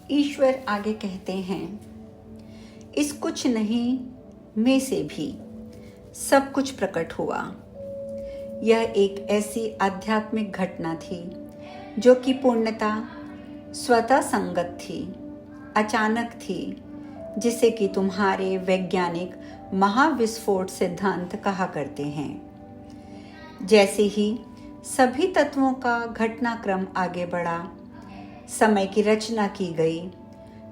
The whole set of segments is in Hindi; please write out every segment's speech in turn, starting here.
ईश्वर आगे कहते हैं, इस कुछ नहीं में से भी सब कुछ प्रकट हुआ। यह एक ऐसी आध्यात्मिक घटना थी जो कि पूर्णतः स्वतः संगत थी, अचानक थी, जिसे कि तुम्हारे वैज्ञानिक महाविस्फोट सिद्धांत कहा करते हैं। जैसे ही सभी तत्वों का घटनाक्रम आगे बढ़ा, समय की रचना की गई,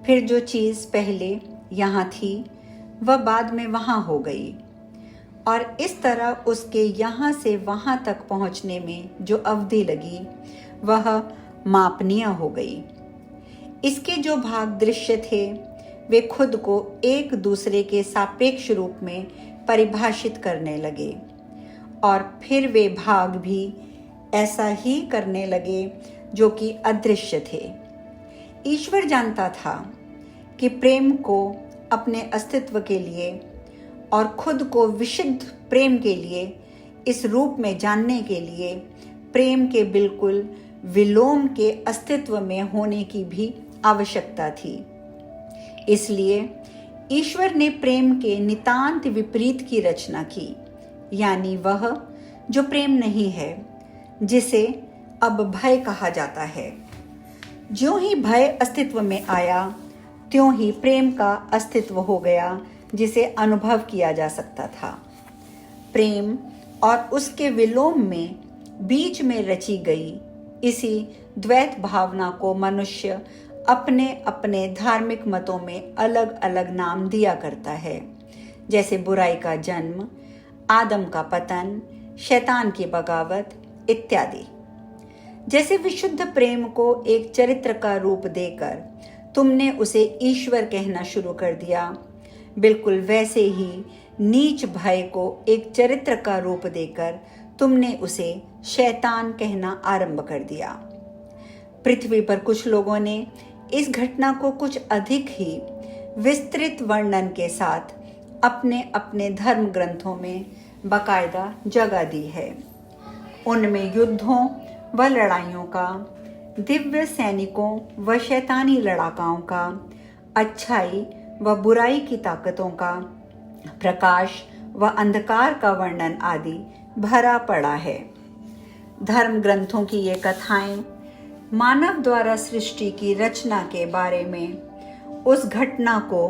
फिर जो चीज़ पहले यहाँ थी वह बाद में वहाँ हो गई, और इस तरह उसके यहाँ से वहाँ तक पहुँचने में जो अवधि लगी वह मापनीय हो गई। इसके जो भाग दृश्य थे वे खुद को एक दूसरे के सापेक्ष रूप में परिभाषित करने लगे, और फिर वे भाग भी ऐसा ही करने लगे जो कि अदृश्य थे। ईश्वर जानता था कि प्रेम को अपने अस्तित्व के लिए और खुद को विशुद्ध प्रेम के लिए, इस रूप में जानने के लिए, प्रेम के बिल्कुल विलोम के अस्तित्व में होने की भी आवश्यकता थी। इसलिए ईश्वर ने प्रेम के नितांत विपरीत की रचना की, यानी वह जो प्रेम नहीं है, जिसे अब भय कहा जाता है। ज्यों ही भय अस्तित्व में आया, त्यों ही प्रेम का अस्तित्व हो गया, जिसे अनुभव किया जा सकता था। प्रेम और उसके विलोम में बीच में रची गई इसी द्वैत भावना को मनुष्य अपने अपने धार्मिक मतों में अलग अलग नाम दिया करता है, जैसे बुराई का जन्म, आदम का पतन, शैतान की बगावत इत्यादि। जैसे विशुद्ध प्रेम को एक चरित्र का रूप देकर तुमने उसे ईश्वर कहना शुरू कर दिया, बिल्कुल वैसे ही नीच भय को एक चरित्र का रूप देकर तुमने उसे शैतान कहना आरंभ कर दिया। पृथ्वी पर कुछ लोगों ने इस घटना को कुछ अधिक ही विस्तृत वर्णन के साथ अपने अपने धर्म ग्रंथों में बाकायदा जगह दी है। उनमें युद्धों व लड़ाइयों का, दिव्य सैनिकों व शैतानी लड़ाकाओं का, अच्छाई व बुराई की ताकतों का, प्रकाश व अंधकार का वर्णन आदि भरा पड़ा है। धर्म ग्रंथों की ये कथाएं मानव द्वारा सृष्टि की रचना के बारे में, उस घटना को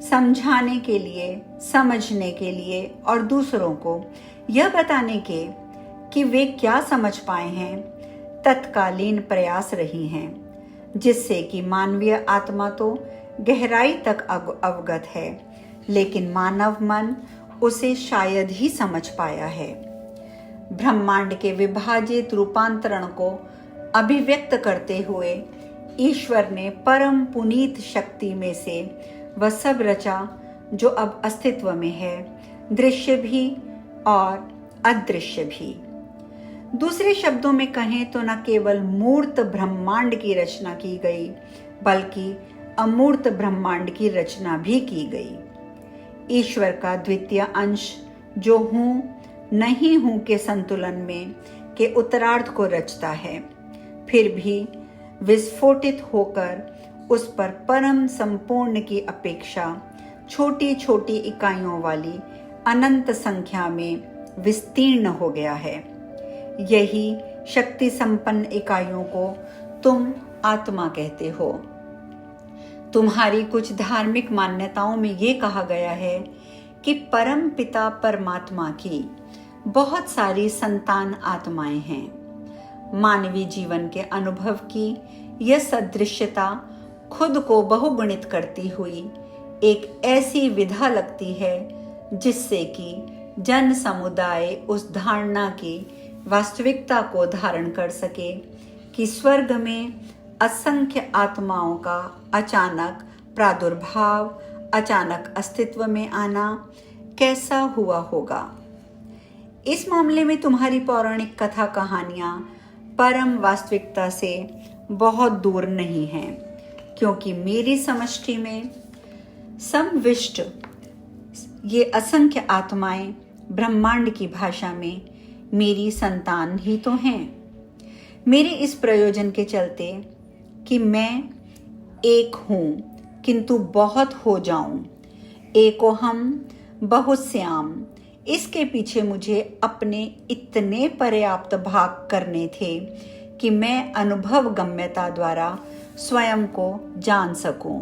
समझाने के लिए, समझने के लिए और दूसरों को यह बताने के कि वे क्या समझ पाए हैं, तत्कालीन प्रयास रही हैं, जिससे कि मानवीय आत्मा तो गहराई तक अवगत है, लेकिन मानव मन उसे शायद ही समझ पाया है। ब्रह्मांड के विभाजित रूपांतरण को अभिव्यक्त करते हुए ईश्वर ने परम पुनीत शक्ति में से वह सब रचा जो अब अस्तित्व में है, दृश्य भी और अदृश्य भी। दूसरे शब्दों में कहें तो न केवल मूर्त ब्रह्मांड की रचना की गई, बल्कि अमूर्त ब्रह्मांड की रचना भी की गई। ईश्वर का द्वितीय अंश जो हूँ नहीं हूँ के संतुलन में के उत्तरार्ध को रचता है, फिर भी विस्फोटित होकर उस पर परम संपूर्ण की अपेक्षा छोटी छोटी इकाइयों वाली अनंत संख्या में विस्तीर्ण हो गया है। यही शक्ति संपन्न इकाइयों को तुम आत्मा कहते हो। तुम्हारी कुछ धार्मिक मान्यताओं में ये कहा गया है कि परम पिता परमात्मा की बहुत सारी संतान आत्माएं हैं। मानवीय जीवन के अनुभव की यह सदृश्यता खुद को बहुगुणित करती हुई एक ऐसी विधा लगती है जिससे कि जन समुदाय उस धारणा की वास्तविकता को धारण कर सके कि स्वर्ग में असंख्य आत्माओं का अचानक प्रादुर्भाव, अचानक अस्तित्व में आना कैसा हुआ होगा। इस मामले में तुम्हारी पौराणिक कथा कहानियां परम वास्तविकता से बहुत दूर नहीं हैं, क्योंकि मेरी समष्टि में समविष्ट ये असंख्य आत्माएं ब्रह्मांड की भाषा में मेरी संतान ही तो हैं। मेरे इस प्रयोजन के चलते कि मैं एक हूँ किंतु बहुत हो जाऊं, एको हम बहुत श्याम, इसके पीछे मुझे अपने इतने पर्याप्त भाग करने थे कि मैं अनुभव गम्यता द्वारा स्वयं को जान सकूं।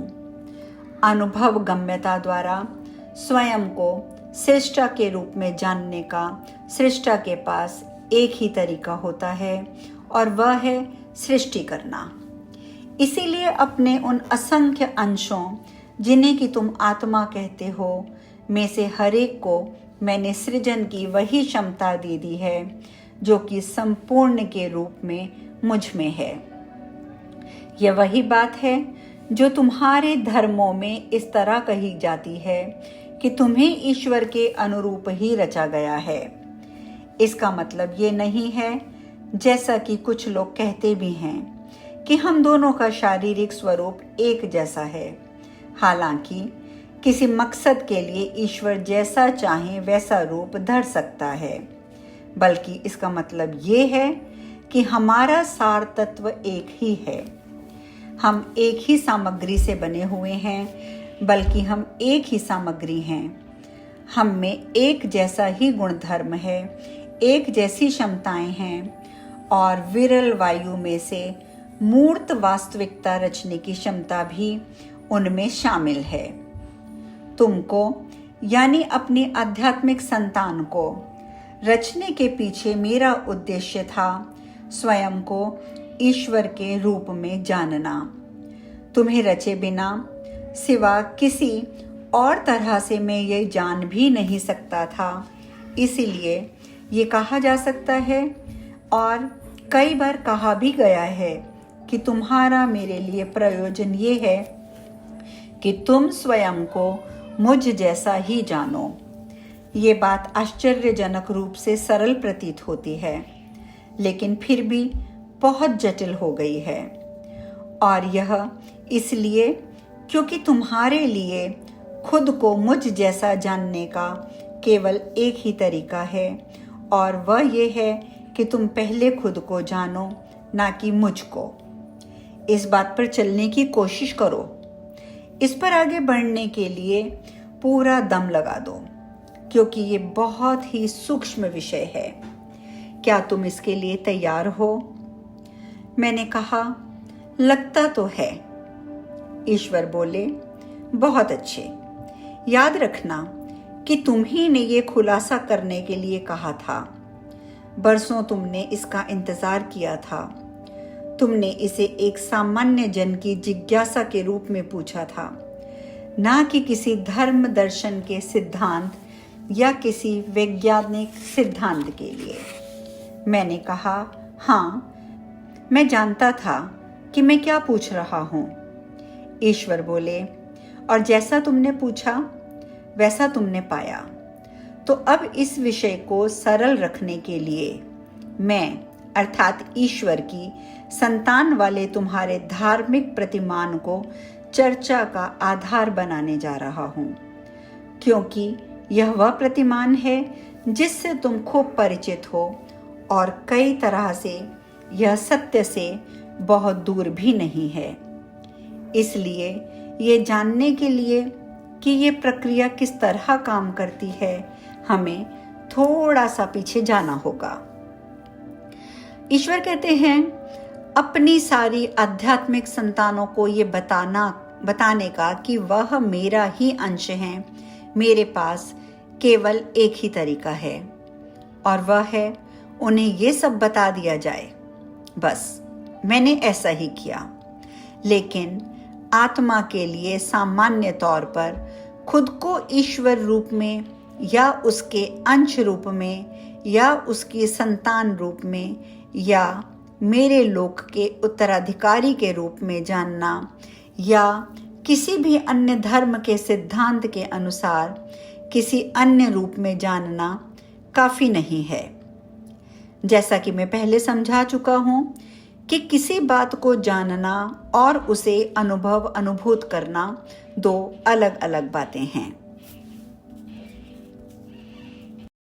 अनुभव गम्यता द्वारा स्वयं को सृष्टा के रूप में जानने का सृष्टा के पास एक ही तरीका होता है और वह है सृष्टि करना। इसीलिए अपने उन असंख्य अंशों जिन्हें कि तुम आत्मा कहते हो में से हर एक को मैंने सृजन की वही क्षमता दे दी है जो कि संपूर्ण के रूप में मुझ में है। यह वही बात है जो तुम्हारे धर्मों में इस तरह कही जाती है कि तुम्हें ईश्वर के अनुरूप ही रचा गया है। इसका मतलब ये नहीं है, जैसा कि कुछ लोग कहते भी हैं, कि हम दोनों का शारीरिक स्वरूप एक जैसा है। हालांकि किसी मकसद के लिए ईश्वर जैसा चाहे वैसा रूप धर सकता है, बल्कि इसका मतलब ये है कि हमारा सार तत्व एक ही है। हम एक ही सामग्री से बने हुए हैं, बल्कि हम एक ही सामग्री हैं। हम में एक जैसा ही गुणधर्म है, एक जैसी क्षमताएं हैं और विरल वायु में से मूर्त वास्तविकता रचने की क्षमता भी उनमें शामिल है। तुमको यानी अपनी आध्यात्मिक संतान को रचने के पीछे मेरा उद्देश्य था स्वयं को ईश्वर के रूप में जानना। तुम्हें रचे बिना सिवा किसी और तरह से मैं ये जान भी नहीं सकता था। इसीलिए ये कहा जा सकता है और कई बार कहा भी गया है कि तुम्हारा मेरे लिए प्रयोजन ये है कि तुम स्वयं को मुझ जैसा ही जानो। ये बात आश्चर्यजनक रूप से सरल प्रतीत होती है, लेकिन फिर भी बहुत जटिल हो गई है। और यह इसलिए क्योंकि तुम्हारे लिए खुद को मुझ जैसा जानने का केवल एक ही तरीका है, और वह ये है कि तुम पहले खुद को जानो, ना कि मुझको। इस बात पर चलने की कोशिश करो। इस पर आगे बढ़ने के लिए पूरा दम लगा दो, क्योंकि ये बहुत ही सूक्ष्म विषय है। क्या तुम इसके लिए तैयार हो? मैंने कहा, लगता तो है। ईश्वर बोले, बहुत अच्छे। याद रखना कि तुम ही ने ये खुलासा करने के लिए कहा था। बरसों तुमने इसका इंतजार किया था। तुमने इसे एक सामान्य जन की जिज्ञासा के रूप में पूछा था, ना कि किसी धर्म दर्शन के सिद्धांत या किसी वैज्ञानिक सिद्धांत के लिए। मैंने कहा, हाँ, मैं जानता था कि मैं क्या पूछ रहा हूँ। ईश्वर बोले, और जैसा तुमने पूछा वैसा तुमने पाया। तो अब इस विषय को सरल रखने के लिए मैं अर्थात ईश्वर की संतान वाले तुम्हारे धार्मिक प्रतिमान को चर्चा का आधार बनाने जा रहा हूँ, क्योंकि यह वह प्रतिमान है जिससे तुम खूब परिचित हो और कई तरह से यह सत्य से बहुत दूर भी नहीं है। इसलिए ये जानने के लिए कि ये प्रक्रिया किस तरह काम करती है, हमें थोड़ा सा पीछे जाना होगा। ईश्वर कहते हैं, अपनी सारी आध्यात्मिक संतानों को ये बताने का कि वह मेरा ही अंश है। मेरे पास केवल एक ही तरीका है, और वह है उन्हें ये सब बता दिया जाए। बस मैंने ऐसा ही किया। लेकिन आत्मा के लिए सामान्य तौर पर खुद को ईश्वर रूप में या उसके अंश रूप में या उसकी संतान रूप में या मेरे लोक के उत्तराधिकारी के रूप में जानना या किसी भी अन्य धर्म के सिद्धांत के अनुसार किसी अन्य रूप में जानना काफी नहीं है। जैसा कि मैं पहले समझा चुका हूं कि किसी बात को जानना और उसे अनुभूत करना दो अलग अलग बातें हैं।